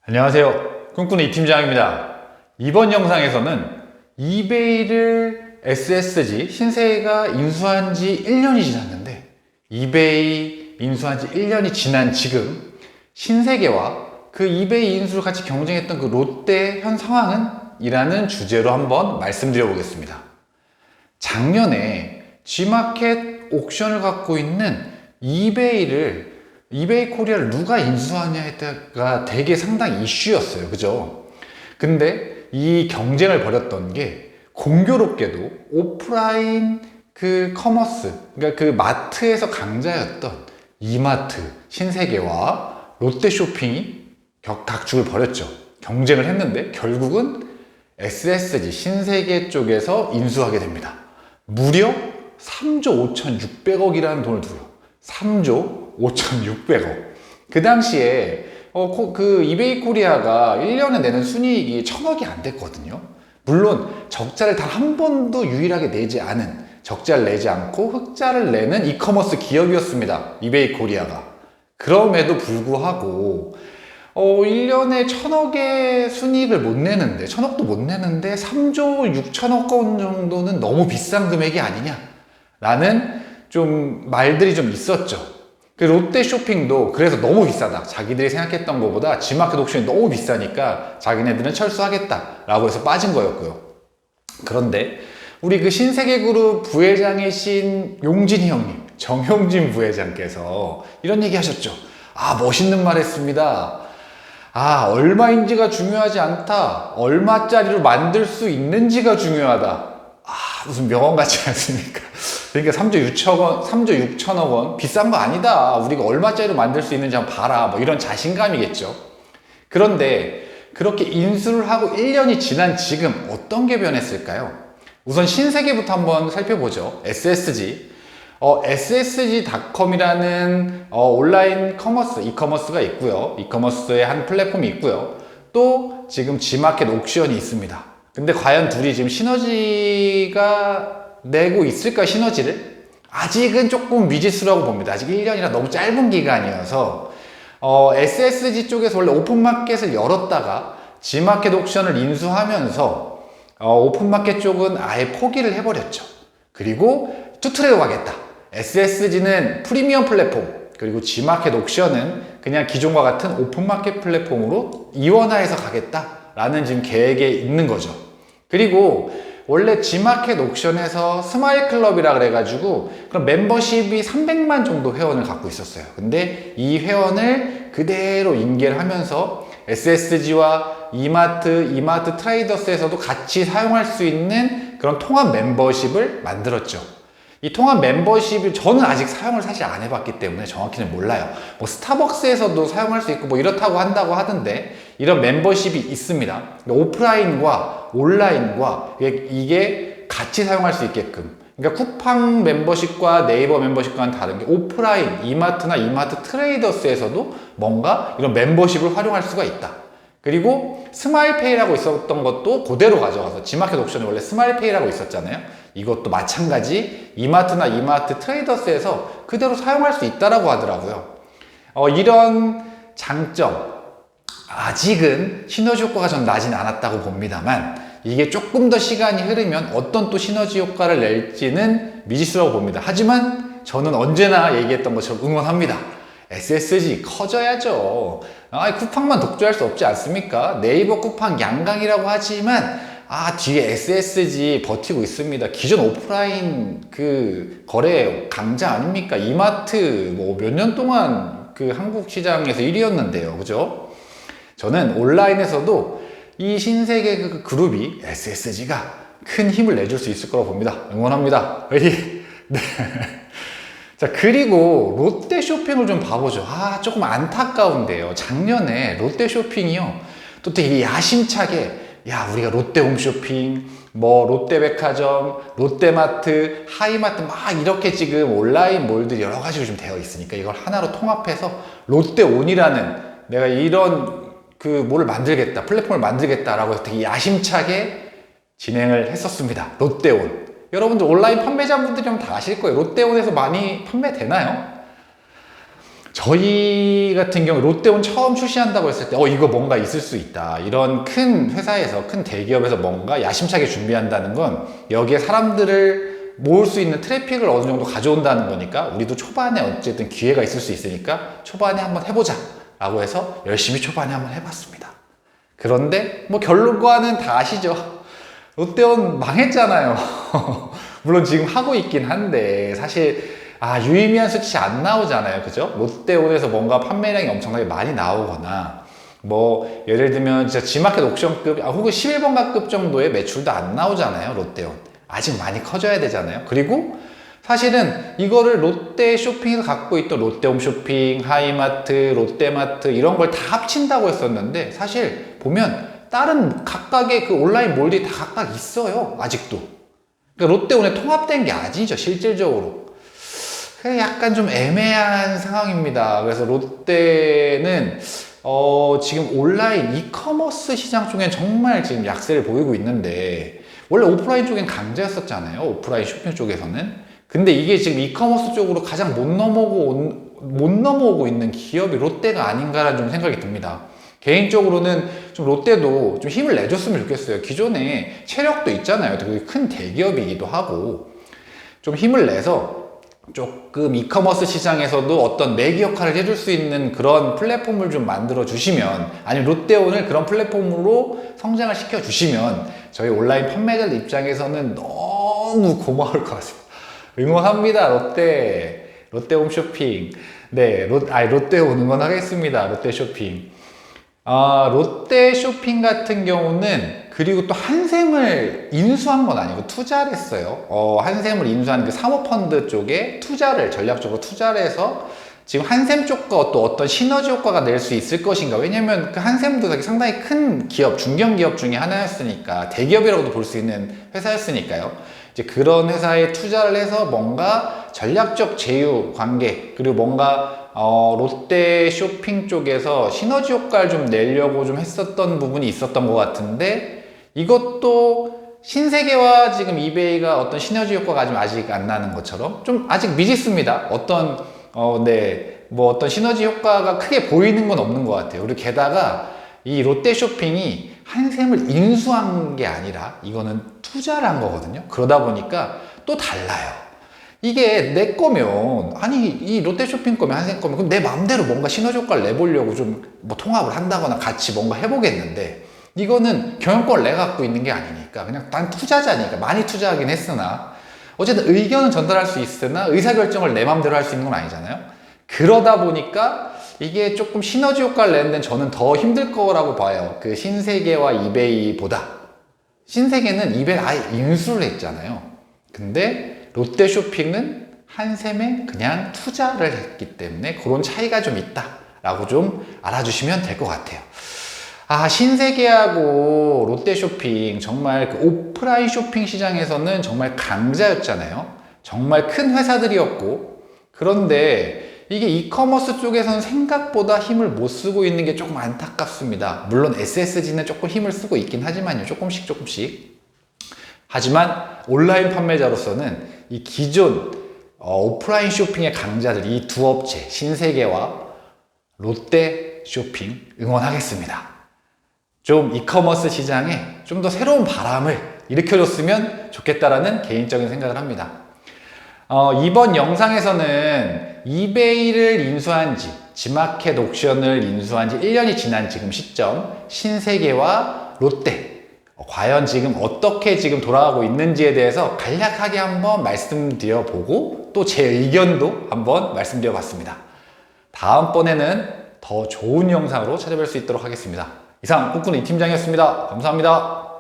안녕하세요. 꿈꾸는 이팀장입니다. 이번 영상에서는 이베이를 SSG 신세계가 인수한 지 1년이 지났는데 이베이 인수한 지 1년이 지난 지금 신세계와 그 이베이 인수를 같이 경쟁했던 그 롯데 현 상황은? 이라는 주제로 한번 말씀드려 보겠습니다. 작년에 G마켓 옥션을 갖고 있는 이베이 코리아를 누가 인수하냐가 되게 상당히 이슈였어요. 그죠? 근데 이 경쟁을 벌였던 게 공교롭게도 오프라인 그 커머스, 그러니까 그 마트에서 강자였던 이마트, 신세계와 롯데쇼핑이 각축을 벌였죠. 경쟁을 했는데 결국은 SSG, 신세계 쪽에서 인수하게 됩니다. 무려 3조 5,600억이라는 돈을 들어요. 3조 5,600억. 그 당시에 그 이베이 코리아가 1년에 내는 순이익이 1,000억이 안 됐거든요. 물론 적자를 단 한 번도 유일하게 내지 않은, 적자를 내지 않고 흑자를 내는 이커머스 기업이었습니다. 이베이 코리아가. 그럼에도 불구하고 1년에 1,000억의 순이익을 못 내는데, 1,000억도 못 내는데 3조 6천억 원 정도는 너무 비싼 금액이 아니냐 라는 좀 말들이 좀 있었죠. 그 롯데쇼핑도 그래서 너무 비싸다, 자기들이 생각했던 것보다 G마켓 옥션이 너무 비싸니까 자기네들은 철수하겠다 라고 해서 빠진 거였고요. 그런데 우리 그 신세계그룹 부회장이신 용진이 형님, 정용진 부회장께서 이런 얘기 하셨죠. 멋있는 말 했습니다. 얼마인지가 중요하지 않다. 얼마짜리로 만들 수 있는지가 중요하다. 무슨 명언 같지 않습니까? 그러니까 3조 6천억 원 비싼 거 아니다. 우리가 얼마짜리로 만들 수 있는지 한번 봐라. 뭐 이런 자신감이겠죠. 그런데 그렇게 인수를 하고 1년이 지난 지금 어떤 게 변했을까요? 우선 신세계부터 한번 살펴보죠. SSG. SSG.com이라는 온라인 커머스, 이커머스가 있고요. 이커머스의 한 플랫폼이 있고요. 또 지금 G마켓 옥션이 있습니다. 근데 과연 둘이 지금 시너지가 내고 있을까, 시너지를? 아직은 조금 미지수라고 봅니다. 아직 1년이라 너무 짧은 기간이어서 SSG 쪽에서 원래 오픈마켓을 열었다가 G마켓 옥션을 인수하면서 오픈마켓 쪽은 아예 포기를 해버렸죠. 그리고 투트레이더 가겠다. SSG는 프리미엄 플랫폼, 그리고 G마켓 옥션은 그냥 기존과 같은 오픈마켓 플랫폼으로 이원화해서 가겠다라는 지금 계획에 있는 거죠. 그리고 원래 G마켓 옥션에서 스마일 클럽이라 그래가지고 그런 멤버십이 300만 정도 회원을 갖고 있었어요. 근데 이 회원을 그대로 인계를 하면서 SSG와 이마트 트레이더스에서도 같이 사용할 수 있는 그런 통합 멤버십을 만들었죠. 이 통합 멤버십을 저는 아직 사용을 사실 안 해봤기 때문에 정확히는 몰라요. 뭐 스타벅스에서도 사용할 수 있고 뭐 이렇다고 한다고 하던데 이런 멤버십이 있습니다. 오프라인과 온라인과 이게 같이 사용할 수 있게끔. 그러니까 쿠팡 멤버십과 네이버 멤버십과는 다른 게 오프라인 이마트나 이마트 트레이더스에서도 뭔가 이런 멤버십을 활용할 수가 있다. 그리고 스마일페이라고 있었던 것도 그대로 가져가서 G마켓 옥션에 원래 스마일페이라고 있었잖아요. 이것도 마찬가지 이마트나 이마트 트레이더스에서 그대로 사용할 수 있다라고 하더라고요. 이런 장점, 아직은 시너지 효과가 전 나진 않았다고 봅니다만 이게 조금 더 시간이 흐르면 어떤 또 시너지 효과를 낼지는 미지수라고 봅니다. 하지만 저는 언제나 얘기했던 것처럼 응원합니다. SSG 커져야죠. 쿠팡만 독주할 수 없지 않습니까? 네이버 쿠팡 양강이라고 하지만 뒤에 SSG 버티고 있습니다. 기존 오프라인 그 거래 강자 아닙니까? 이마트 뭐 몇 년 동안 그 한국 시장에서 1위였는데요. 그죠? 저는 온라인에서도 이 신세계 그 그룹이 SSG가 큰 힘을 내줄 수 있을 거라고 봅니다. 응원합니다. 네. 자, 그리고 롯데쇼핑을 좀 봐보죠. 조금 안타까운데요. 작년에 롯데쇼핑이요. 또 되게 야심차게 우리가 롯데홈쇼핑, 뭐 롯데백화점, 롯데마트, 하이마트 막 이렇게 지금 온라인 몰들이 여러 가지로 좀 되어 있으니까 이걸 하나로 통합해서 롯데온이라는 내가 이런 뭐를 만들겠다, 플랫폼을 만들겠다라고 해서 되게 야심차게 진행을 했었습니다. 롯데온. 여러분들 온라인 판매자분들이면 다 아실 거예요. 롯데온에서 많이 판매되나요? 저희 같은 경우 롯데온 처음 출시한다고 했을 때 이거 뭔가 있을 수 있다, 이런 큰 회사에서, 큰 대기업에서 뭔가 야심차게 준비한다는 건 여기에 사람들을 모을 수 있는 트래픽을 어느 정도 가져온다는 거니까 우리도 초반에 어쨌든 기회가 있을 수 있으니까 초반에 한번 해보자 라고 해서 열심히 초반에 한번 해봤습니다. 그런데 뭐 결과는 다 아시죠? 롯데온 망했잖아요. 물론 지금 하고 있긴 한데 사실 유의미한 수치 안 나오잖아요. 그죠? 롯데온에서 뭔가 판매량이 엄청나게 많이 나오거나, 뭐, 예를 들면, 진짜 G마켓 옥션급, 혹은 11번가급 정도의 매출도 안 나오잖아요. 롯데온. 아직 많이 커져야 되잖아요. 그리고 사실은 이거를 롯데 쇼핑에서 갖고 있던 롯데홈 쇼핑, 하이마트, 롯데마트, 이런 걸 다 합친다고 했었는데, 사실 보면 다른 각각의 그 온라인 몰들이 다 각각 있어요. 아직도. 그러니까 롯데온에 통합된 게 아니죠. 실질적으로. 약간 좀 애매한 상황입니다. 그래서 롯데는 지금 온라인 이커머스 시장 쪽엔 정말 지금 약세를 보이고 있는데, 원래 오프라인 쪽엔 강자였었잖아요. 오프라인 쇼핑 쪽에서는. 근데 이게 지금 이커머스 쪽으로 가장 못 넘어오고 있는 기업이 롯데가 아닌가라는 좀 생각이 듭니다. 개인적으로는 좀 롯데도 좀 힘을 내줬으면 좋겠어요. 기존에 체력도 있잖아요. 되게 큰 대기업이기도 하고, 좀 힘을 내서 조금 이커머스 시장에서도 어떤 매기 역할을 해줄 수 있는 그런 플랫폼을 좀 만들어 주시면, 아니면 롯데온을 그런 플랫폼으로 성장을 시켜 주시면 저희 온라인 판매자들 입장에서는 너무 고마울 것 같습니다. 응원합니다. 롯데 홈쇼핑. 네, 롯데온 응원하겠습니다. 롯데 쇼핑. 롯데 쇼핑 같은 경우는, 그리고 또 한샘을 인수한 건 아니고 투자를 했어요. 한샘을 인수한 그 사모펀드 쪽에 전략적으로 투자를 해서 지금 한샘 쪽과 또 어떤 시너지 효과가 낼 수 있을 것인가. 왜냐면 그 한샘도 상당히 큰 기업, 중견기업 중에 하나였으니까, 대기업이라고도 볼 수 있는 회사였으니까요. 이제 그런 회사에 투자를 해서 뭔가 전략적 제휴 관계, 그리고 뭔가 롯데 쇼핑 쪽에서 시너지 효과를 좀 내려고 좀 했었던 부분이 있었던 것 같은데, 이것도 신세계와 지금 이베이가 어떤 시너지 효과가 아직 안 나는 것처럼 좀 아직 미지수입니다. 어떤 시너지 효과가 크게 보이는 건 없는 것 같아요. 그리고 게다가 이 롯데 쇼핑이 한샘을 인수한 게 아니라 이거는 투자를 한 거거든요. 그러다 보니까 또 달라요. 이게 내 거면, 이 롯데 쇼핑 거면, 한샘 거면, 그럼 내 마음대로 뭔가 시너지 효과를 내보려고 좀 뭐 통합을 한다거나 같이 뭔가 해보겠는데, 이거는 경영권을 내가 갖고 있는 게 아니니까, 그냥 난 투자자니까, 많이 투자하긴 했으나 어쨌든 의견은 전달할 수 있으나 의사결정을 내 마음대로 할 수 있는 건 아니잖아요. 그러다 보니까 이게 조금 시너지 효과를 내는 데는 저는 더 힘들 거라고 봐요. 그 신세계와 이베이보다. 신세계는 이베이를 아예 인수를 했잖아요. 근데 롯데 쇼핑은 한샘에 그냥 투자를 했기 때문에 그런 차이가 좀 있다라고 좀 알아주시면 될 것 같아요. 신세계하고 롯데 쇼핑, 정말 그 오프라인 쇼핑 시장에서는 정말 강자였잖아요. 정말 큰 회사들이었고, 그런데 이게 이커머스 쪽에서는 생각보다 힘을 못 쓰고 있는 게 조금 안타깝습니다. 물론 SSG는 조금 힘을 쓰고 있긴 하지만요. 조금씩. 하지만 온라인 판매자로서는 이 기존 오프라인 쇼핑의 강자들, 이 두 업체, 신세계와 롯데 쇼핑 응원하겠습니다. 좀 이커머스 시장에 좀 더 새로운 바람을 일으켜줬으면 좋겠다라는 개인적인 생각을 합니다. 이번 영상에서는 이베이를 인수한 지, G마켓 옥션을 인수한 지 1년이 지난 지금 시점, 신세계와 롯데, 과연 지금 어떻게 지금 돌아가고 있는지에 대해서 간략하게 한번 말씀드려 보고, 또 제 의견도 한번 말씀드려 봤습니다. 다음번에는 더 좋은 영상으로 찾아뵐 수 있도록 하겠습니다. 이상 꿈꾸는 이 팀장이었습니다. 감사합니다.